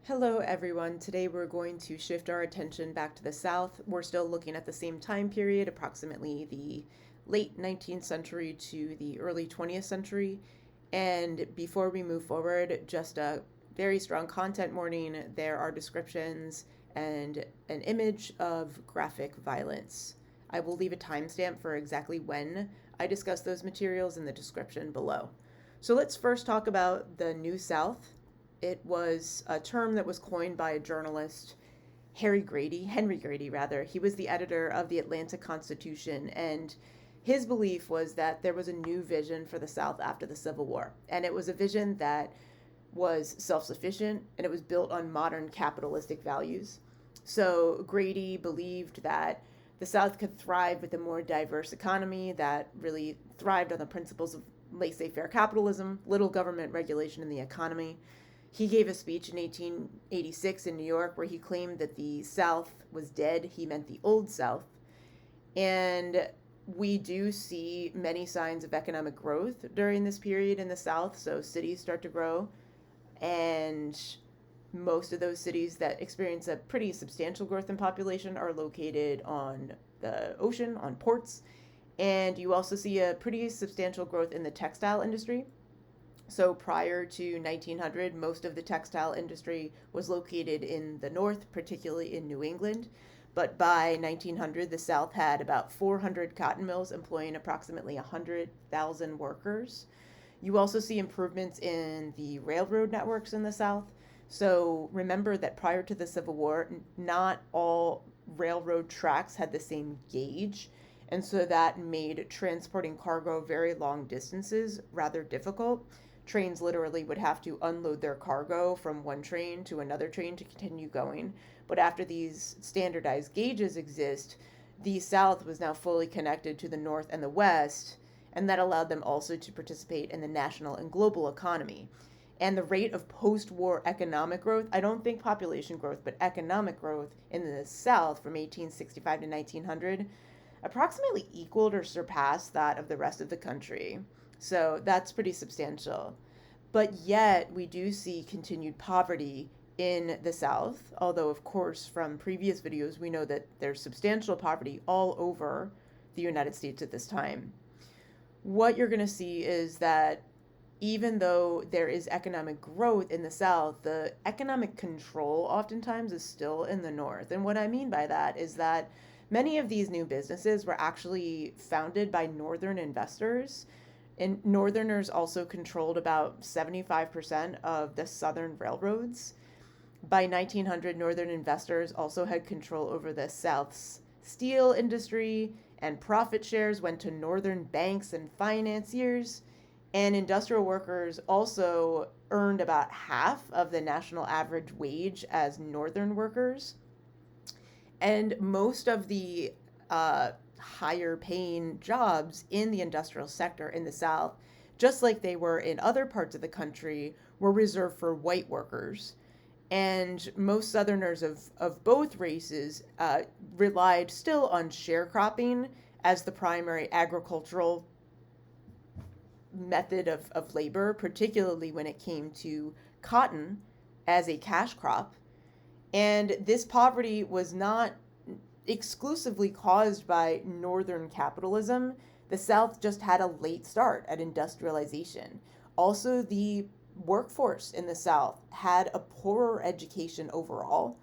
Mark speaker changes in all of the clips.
Speaker 1: Hello everyone. Today we're going to shift our attention back to the South. We're still looking at the same time period, approximately the late 19th century to the early 20th century. And before we move forward, just a very strong content warning. There are descriptions and an image of graphic violence. I will leave a timestamp for exactly when I discuss those materials in the description below. So let's first talk about the New South. It was a term that was coined by a journalist, Henry Grady rather. He was the editor of the Atlanta Constitution, and his belief was that there was a new vision for the South after the Civil War. And it was a vision that was self-sufficient, and it was built on modern capitalistic values. So Grady believed that the South could thrive with a more diverse economy that really thrived on the principles of laissez-faire capitalism, little government regulation in the economy. He gave a speech in 1886 in New York where he claimed that the South was dead. He meant the Old South. And we do see many signs of economic growth during this period in the South. So cities start to grow, and most of those cities that experience a pretty substantial growth in population are located on the ocean, on ports. And you also see a pretty substantial growth in the textile industry. So prior to 1900, most of the textile industry was located in the north, particularly in New England. But by 1900, the South had about 400 cotton mills employing approximately 100,000 workers. You also see improvements in the railroad networks in the South. So remember that prior to the Civil War, not all railroad tracks had the same gauge. And so that made transporting cargo very long distances rather difficult. Trains literally would have to unload their cargo from one train to another train to continue going. But after these standardized gauges exist, the South was now fully connected to the North and the West, and that allowed them also to participate in the national and global economy. And the rate of post-war economic growth, I don't think population growth, but economic growth in the South from 1865 to 1900 approximately equaled or surpassed that of the rest of the country. So that's pretty substantial. But yet, we do see continued poverty in the South, although, of course, from previous videos, we know that there's substantial poverty all over the United States at this time. What you're going to see is that even though there is economic growth in the South, the economic control oftentimes is still in the North. And what I mean by that is that many of these new businesses were actually founded by Northern investors. And Northerners also controlled about 75% of the Southern railroads. By 1900, Northern investors also had control over the South's steel industry, and profit shares went to Northern banks and financiers. And industrial workers also earned about half of the national average wage as Northern workers. And most of the higher paying jobs in the industrial sector in the South, just like they were in other parts of the country, were reserved for white workers. And most Southerners of both races relied still on sharecropping as the primary agricultural method of labor, particularly when it came to cotton as a cash crop. And this poverty was not exclusively caused by Northern capitalism. The South just had a late start at industrialization. Also, the workforce in the South had a poorer education overall.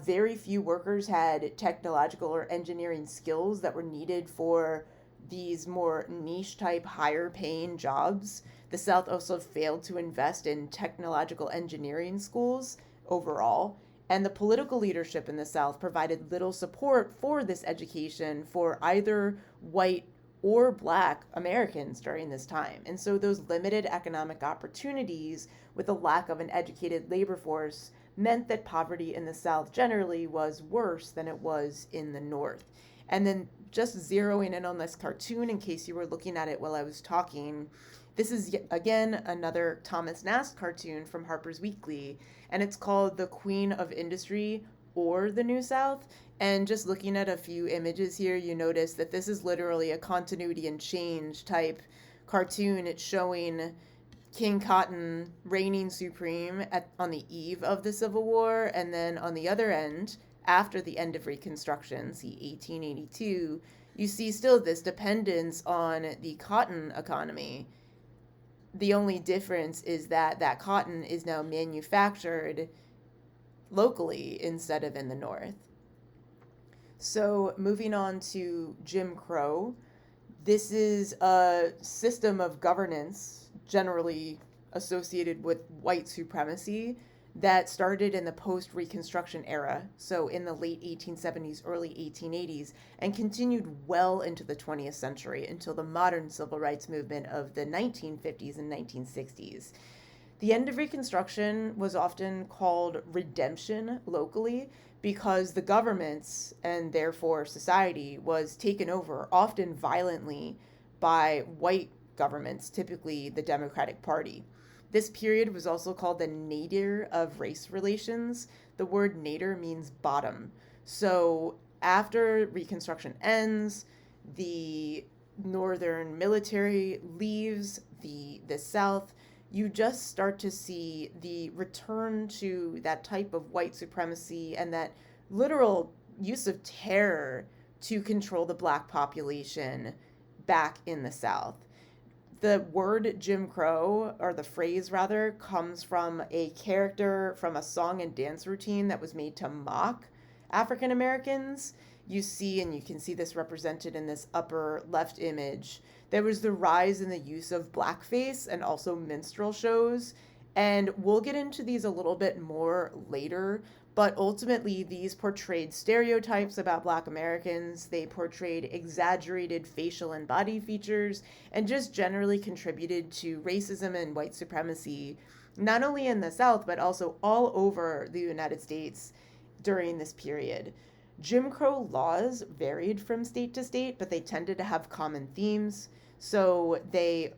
Speaker 1: Very few workers had technological or engineering skills that were needed for these more niche type, higher paying jobs. The South also failed to invest in technological engineering schools overall. And the political leadership in the South provided little support for this education for either white or black Americans during this time. And so those limited economic opportunities with a lack of an educated labor force meant that poverty in the South generally was worse than it was in the North. And then just zeroing in on this cartoon in case you were looking at it while I was talking, this is, again, another Thomas Nast cartoon from Harper's Weekly, and it's called The Queen of Industry or the New South. And just looking at a few images here, you notice that this is literally a continuity and change type cartoon. It's showing King Cotton reigning supreme on the eve of the Civil War, and then on the other end, after the end of Reconstruction, see 1882, you see still this dependence on the cotton economy. The only difference is that that cotton is now manufactured locally instead of in the North. So, moving on to Jim Crow, this is a system of governance generally associated with white supremacy that started in the post Reconstruction era, so in the late 1870s, early 1880s, and continued well into the 20th century until the modern civil rights movement of the 1950s and 1960s. The end of Reconstruction was often called redemption locally because the governments and therefore society was taken over, often violently, by white governments, typically the Democratic Party. This period was also called the nadir of race relations. The word nadir means bottom. So after Reconstruction ends, the Northern military leaves the South, you just start to see the return to that type of white supremacy and that literal use of terror to control the black population back in the South. The word Jim Crow, or the phrase rather, comes from a character from a song and dance routine that was made to mock African Americans. You see, and you can see this represented in this upper left image, there was the rise in the use of blackface and also minstrel shows. And we'll get into these a little bit more later, but ultimately these portrayed stereotypes about Black Americans. They portrayed exaggerated facial and body features and just generally contributed to racism and white supremacy, not only in the South, but also all over the United States during this period. Jim Crow laws varied from state to state, but they tended to have common themes. So they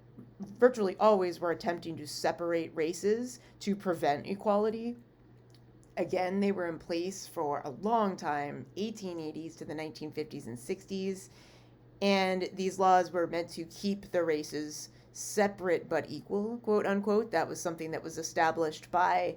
Speaker 1: virtually always were attempting to separate races to prevent equality. Again, they were in place for a long time, 1880s to the 1950s and 60s. And these laws were meant to keep the races separate but equal, quote unquote. That was something that was established by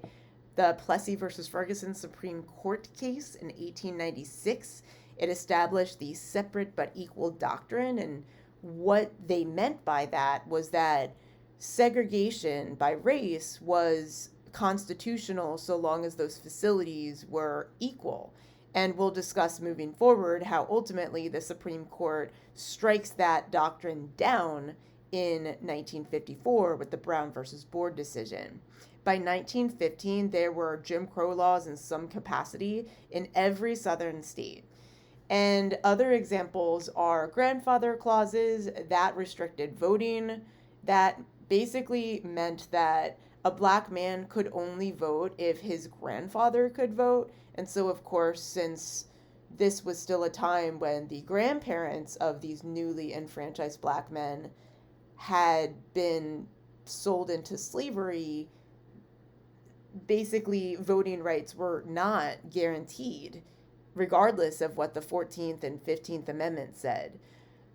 Speaker 1: the Plessy versus Ferguson Supreme Court case in 1896. It established the separate but equal doctrine, and what they meant by that was that segregation by race was constitutional so long as those facilities were equal. And we'll discuss moving forward how ultimately the Supreme Court strikes that doctrine down in 1954 with the Brown versus Board decision. By 1915, there were Jim Crow laws in some capacity in every southern state. And other examples are grandfather clauses that restricted voting, that basically meant that a black man could only vote if his grandfather could vote. And so, of course, since this was still a time when the grandparents of these newly enfranchised black men had been sold into slavery, basically voting rights were not guaranteed, regardless of what the 14th and 15th Amendment said.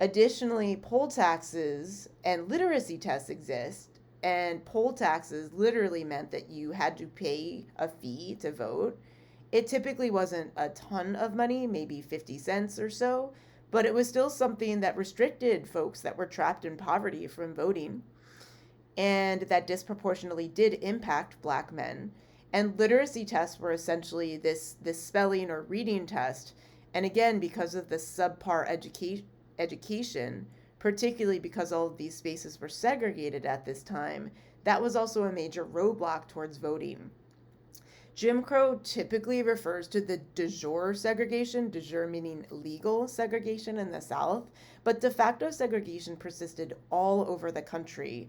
Speaker 1: Additionally, poll taxes and literacy tests exist, and poll taxes literally meant that you had to pay a fee to vote. It typically wasn't a ton of money, maybe 50 cents or so, but it was still something that restricted folks that were trapped in poverty from voting, and that disproportionately did impact black men. And literacy tests were essentially this spelling or reading test. And again, because of the subpar education, particularly because all of these spaces were segregated at this time, that was also a major roadblock towards voting. Jim Crow typically refers to the de jure segregation, de jure meaning legal segregation in the South, but de facto segregation persisted all over the country.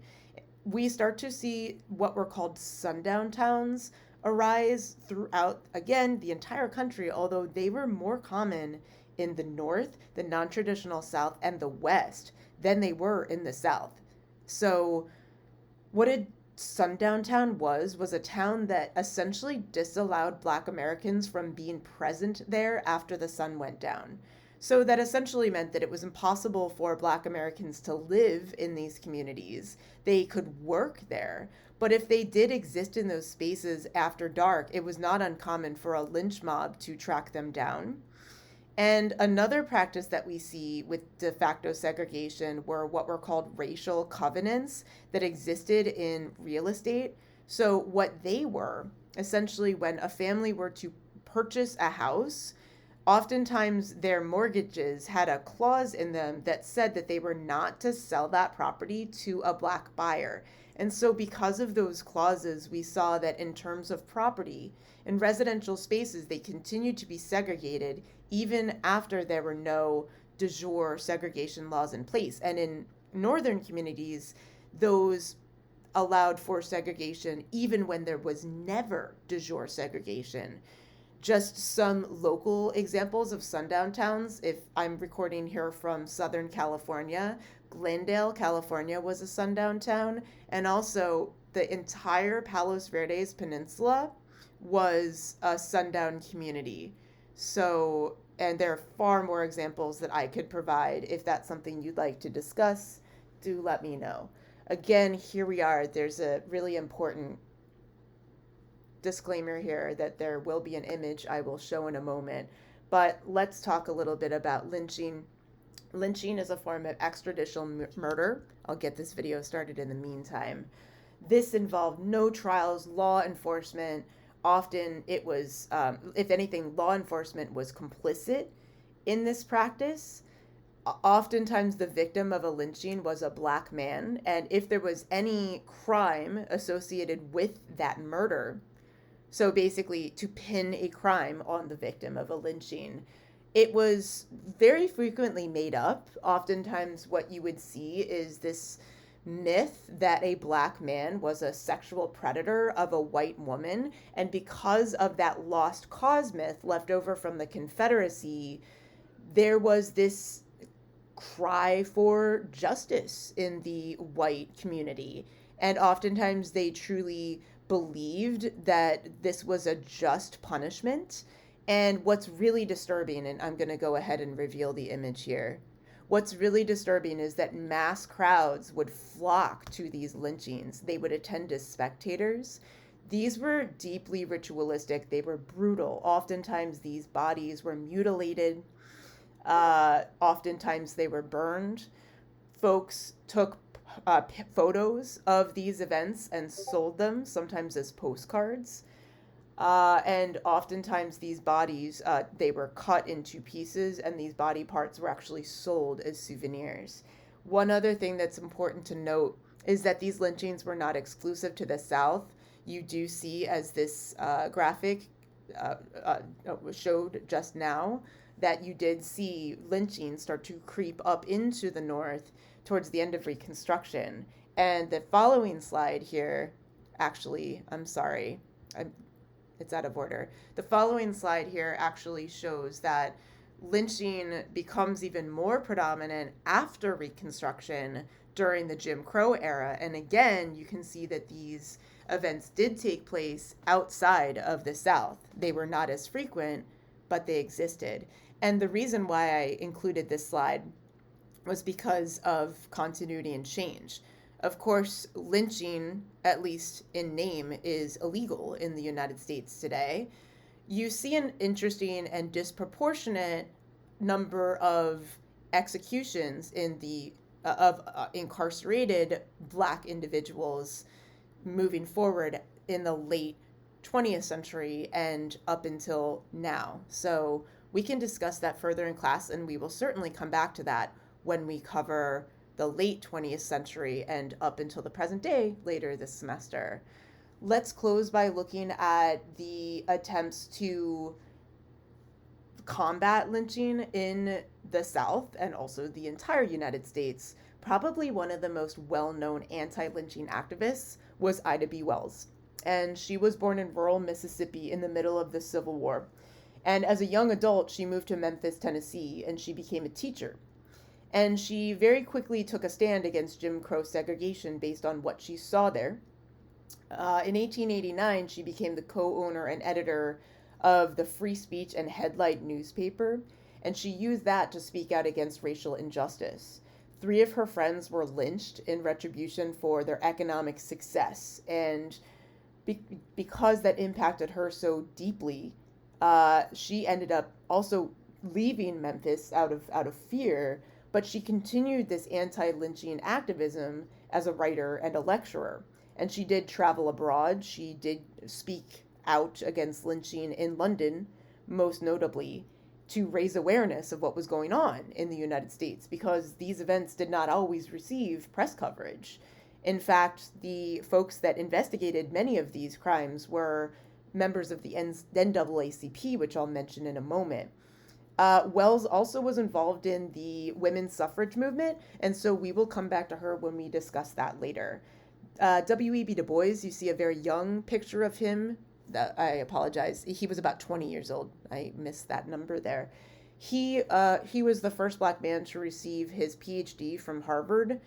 Speaker 1: We start to see what were called sundown towns arise throughout, again, the entire country, although they were more common in the North, the non-traditional South, and the West than they were in the South. So what a sundown town was a town that essentially disallowed black Americans from being present there after the sun went down. So that essentially meant that it was impossible for Black Americans to live in these communities. They could work there, but if they did exist in those spaces after dark, it was not uncommon for a lynch mob to track them down. And another practice that we see with de facto segregation were what were called racial covenants that existed in real estate. So, what they were essentially, when a family were to purchase a house, oftentimes their mortgages had a clause in them that said that they were not to sell that property to a Black buyer. And so, because of those clauses, we saw that in terms of property, in residential spaces, they continued to be segregated even after there were no de jure segregation laws in place. And in northern communities, those allowed for segregation even when there was never de jure segregation. Just some local examples of sundown towns. If I'm recording here from Southern California, Glendale, California was a sundown town, and also the entire Palos Verdes Peninsula was a sundown community. So, and there are far more examples that I could provide. If that's something you'd like to discuss, do let me know. Again, here we are. There's a really important disclaimer here that there will be an image I will show in a moment. But let's talk a little bit about lynching. Lynching is a form of extrajudicial murder. I'll get this video started in the meantime. This involved no trials, law enforcement. Often it was, if anything, law enforcement was complicit in this practice. Oftentimes the victim of a lynching was a Black man, and if there was any crime associated with that murder, so basically to pin a crime on the victim of a lynching, it was very frequently made up. Oftentimes what you would see is this myth that a Black man was a sexual predator of a white woman, and because of that lost cause myth left over from the Confederacy, there was this cry for justice in the white community, and oftentimes they truly believed that this was a just punishment. And what's really disturbing, and I'm going to go ahead and reveal the image here, what's really disturbing is that mass crowds would flock to these lynchings. They would attend as spectators. These were deeply ritualistic. They were brutal. Oftentimes these bodies were mutilated. Oftentimes they were burned. Folks took photos of these events and sold them, sometimes as postcards. And oftentimes these bodies, they were cut into pieces, and these body parts were actually sold as souvenirs. One other thing that's important to note is that these lynchings were not exclusive to the South. You do see, as this graphic showed just now, that you did see lynching start to creep up into the North towards the end of Reconstruction. And the following slide here, actually, I'm sorry, it's out of order. The following slide here actually shows that lynching becomes even more predominant after Reconstruction during the Jim Crow era. And again, you can see that these events did take place outside of the South. They were not as frequent, but they existed. And the reason why I included this slide was because of continuity and change. Of course, lynching, at least in name, is illegal in the United States today. You see an interesting and disproportionate number of executions in the of incarcerated Black individuals moving forward in the late 20th century and up until now. So we can discuss that further in class, and we will certainly come back to that when we cover the late 20th century and up until the present day later this semester. Let's close by looking at the attempts to combat lynching in the South and also the entire United States. Probably one of the most well-known anti-lynching activists was Ida B. Wells. And she was born in rural Mississippi in the middle of the Civil War. And as a young adult, she moved to Memphis, Tennessee, and she became a teacher. And she very quickly took a stand against Jim Crow segregation based on what she saw there. In 1889, she became the co-owner and editor of the Free Speech and Headlight newspaper. and she used that to speak out against racial injustice. Three of her friends were lynched in retribution for their economic success, and because that impacted her so deeply, she ended up also leaving Memphis out of fear. But she continued this anti-lynching activism as a writer and a lecturer, and she did travel abroad. She did speak out against lynching in London, most notably, to raise awareness of what was going on in the United States, because these events did not always receive press coverage. In fact, the folks that investigated many of these crimes were members of the NAACP, which I'll mention in a moment. Wells also was involved in the women's suffrage movement, and so we will come back to her when we discuss that later. W.E.B. Du Bois, you see a very young picture of him. I apologize. He was about 20 years old. I missed that number there. He was the first Black man to receive his PhD from Harvard,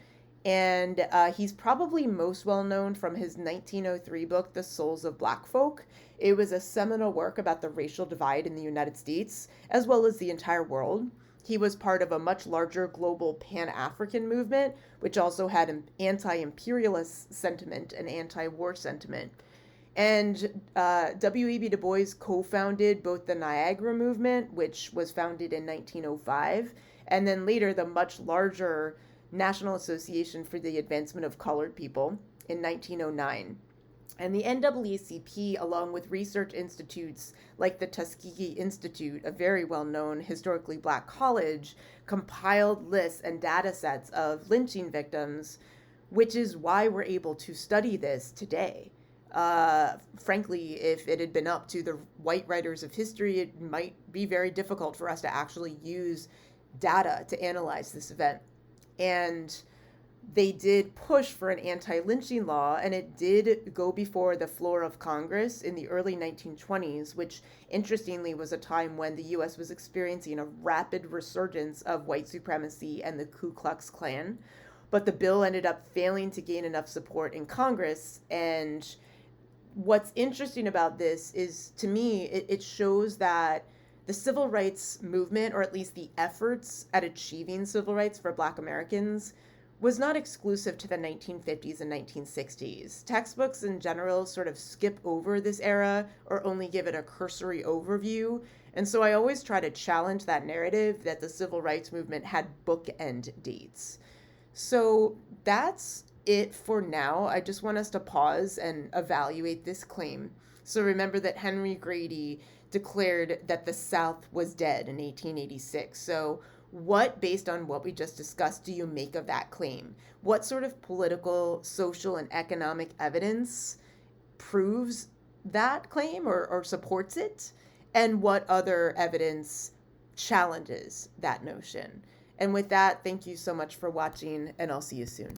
Speaker 1: and he's probably most well known from his 1903 book, The Souls of Black Folk. It was a seminal work about the racial divide in the United States, as well as the entire world. He was part of a much larger global Pan-African movement, which also had an anti-imperialist sentiment and anti-war sentiment. And W.E.B. Du Bois co-founded both the Niagara Movement, which was founded in 1905, and then later the much larger National Association for the Advancement of Colored People in 1909. And the NAACP, along with research institutes like the Tuskegee Institute, a very well-known historically Black college, compiled lists and data sets of lynching victims, which is why we're able to study this today. Frankly, if it had been up to the white writers of history, it might be very difficult for us to actually use data to analyze this event. And they did push for an anti-lynching law, and it did go before the floor of Congress in the early 1920s, which interestingly was a time when the U.S. was experiencing a rapid resurgence of white supremacy and the Ku Klux Klan. But the bill ended up failing to gain enough support in Congress. And what's interesting about this is, to me, it shows that the civil rights movement, or at least the efforts at achieving civil rights for Black Americans, was not exclusive to the 1950s and 1960s. Textbooks in general sort of skip over this era or only give it a cursory overview. And so I always try to challenge that narrative that the civil rights movement had bookend dates. So that's it for now. I just want us to pause and evaluate this claim. So remember that Henry Grady declared that the South was dead in 1886. So what, based on what we just discussed, do you make of that claim? What sort of political, social, and economic evidence proves that claim or supports it? And what other evidence challenges that notion? And with that, thank you so much for watching, and I'll see you soon.